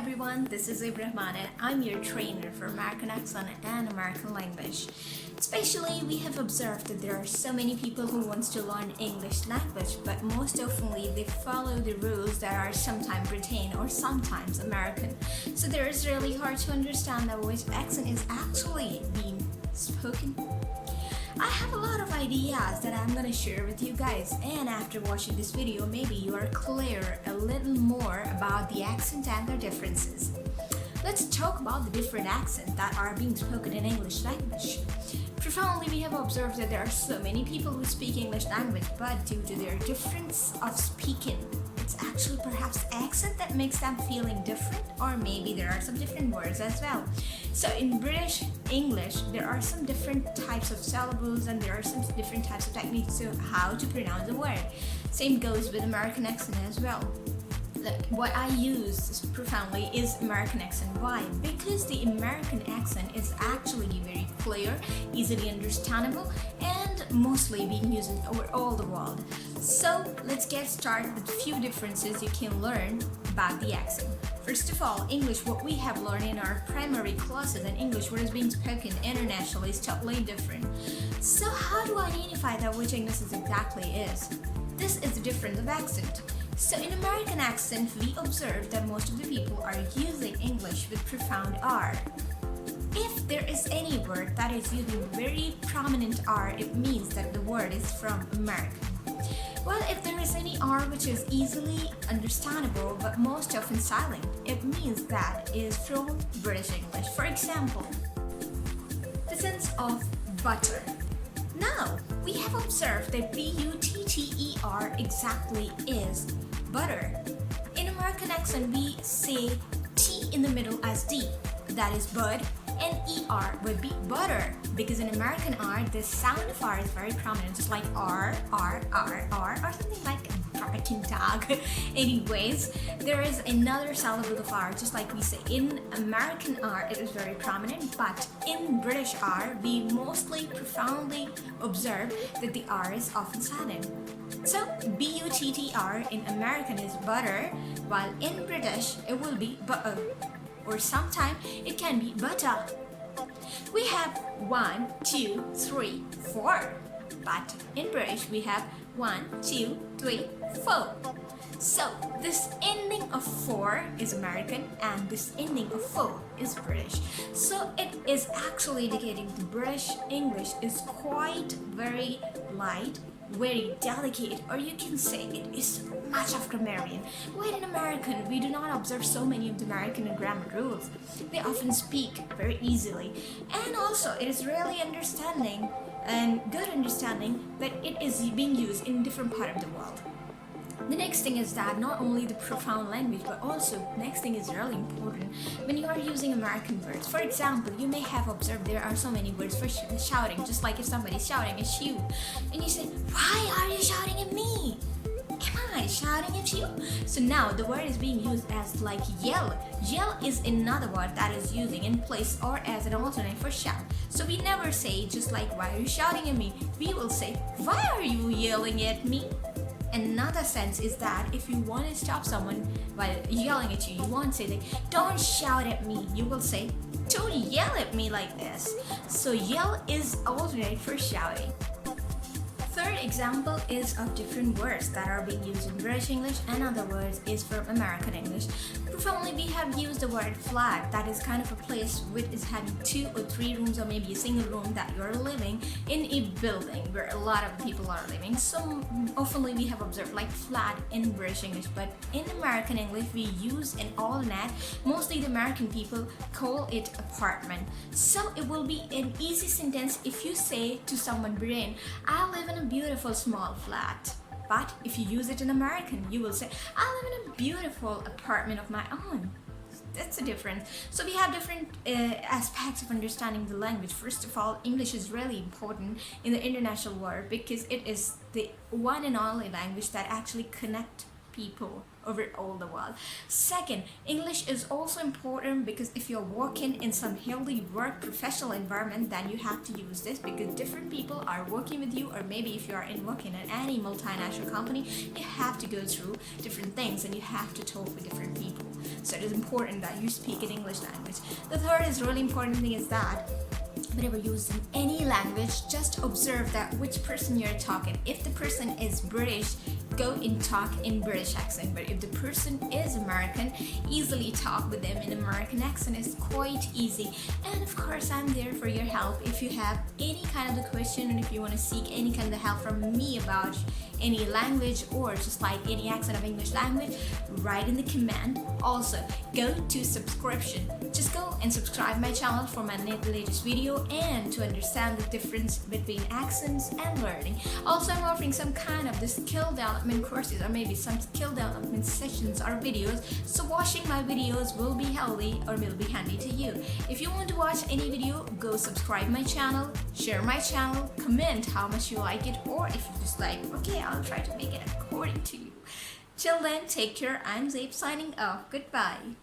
everyone, this is Zaib and I'm your trainer for American accent and American language. Especially, we have observed that there are so many people who wants to learn English language, but most oftenly they follow the rules that are sometimes Britain or sometimes American. So there is really hard to understand that which accent is actually being spoken. I have a lot of ideas that I'm gonna share with you guys, and after watching this video maybe you are clear a little more about the accent and their differences. Let's talk about the different accents that are being spoken in English language. Profoundly, we have observed that there are so many people who speak English language, but due to their difference of speaking, it's actually perhaps accent that makes them feeling different, or maybe there are some different words as well. So in British English, there are some different types of syllables and there are some different types of techniques to how to pronounce a word. Same goes with American accent as well. What I use profoundly is American accent. Why? Because the American accent is actually very clear, easily understandable, and mostly being used over all the world. So let's get started with a few differences you can learn about the accent. First of all, English, what we have learned in our primary classes, and English what is being spoken internationally is totally different. So how do I identify that which English is exactly is? This is the difference of accent. So in American accent, we observe that most of the people are using English with profound R. If there is any word that is using very prominent R, it means that the word is from America. Well, if there is any R which is easily understandable but most often silent, it means that is from British English. For example, the sense of butter. Now, we have observed that B-U-T-T-E-R exactly is butter. In American accent, we say T in the middle as D, that is bud, and ER would be butter, because in American R, the sound of R is very prominent, just like R, R, R, R, or something like barking dog. Anyways, there is another syllable of R, just like we say in American R, it is very prominent, but in British R, we mostly profoundly observe that the R is often silent. So B-U-T-T-R in American is butter, while in British it will be butter, or sometimes it can be butter. We have 1, 2, 3, 4, but in British we have 1, 2, 3, 4. So this ending of 4 is American and this ending of 4 is British. So it is actually indicating the British English is quite very light, very delicate, or you can say it is much of grammarian. While in American, we do not observe so many of the American grammar rules. They often speak very easily, and also it is really understanding and good understanding that it is being used in different part of the world. The next thing is that not only the profound language, but also next thing is really important when you are using American words. For example, you may have observed there are so many words for shouting, just like if somebody's shouting at you, and you say, "Why are you shouting at me? Am I shouting at you?" So now the word is being used as like yell. Yell is another word that is using in place or as an alternate for shout. So we never say just like, "Why are you shouting at me?" We will say, "Why are you yelling at me?" Another sense is that if you want to stop someone while yelling at you, you won't say like, "Don't shout at me." You will say, "Don't yell at me like this." So yell is alternate for shouting. Third example is of different words that are being used in British English and other words is from American English. Profoundly, we have used the word flat, that is kind of a place which is having 2 or 3 rooms or maybe a single room that you're living in a building where a lot of people are living. So oftenly we have observed like flat in British English, but in American English we use an alternate. Mostly the American people call it apartment. So it will be an easy sentence if you say to someone Britain, "I live in a beautiful small flat." But if you use it in American, you will say, "I live in a beautiful apartment of my own." That's a difference. So we have different aspects of understanding the language. First of all, English is really important in the international world because it is the one and only language that actually connects people over all the world. Second, English is also important because if you're working in some healthy work professional environment, then you have to use this because different people are working with you, or maybe if you are working in any multinational company, you have to go through different things and you have to talk with different people. So it is important that you speak an English language. The third is really important thing is that whenever using any language, just observe that which person you're talking. If the person is British, go and talk in British accent, but if the person is American, easily talk with them in American accent. Is quite easy. And of course, I'm there for your help. If you have any kind of the question, and if you want to seek any kind of the help from me about any language or just like any accent of English language, write in the comment. Also, go to subscription. Just go and subscribe my channel for my latest video and to understand the difference between accents and learning. Also, I'm offering some kind of the skill development courses or maybe some skill development sessions or videos. So watching my videos will be healthy or will be handy to you. If you want to watch any video, go subscribe my channel, share my channel, comment how much you like it, or if you just like, okay, I'll try to make it according to you. Till then, take care. I'm Zaib signing off. Goodbye.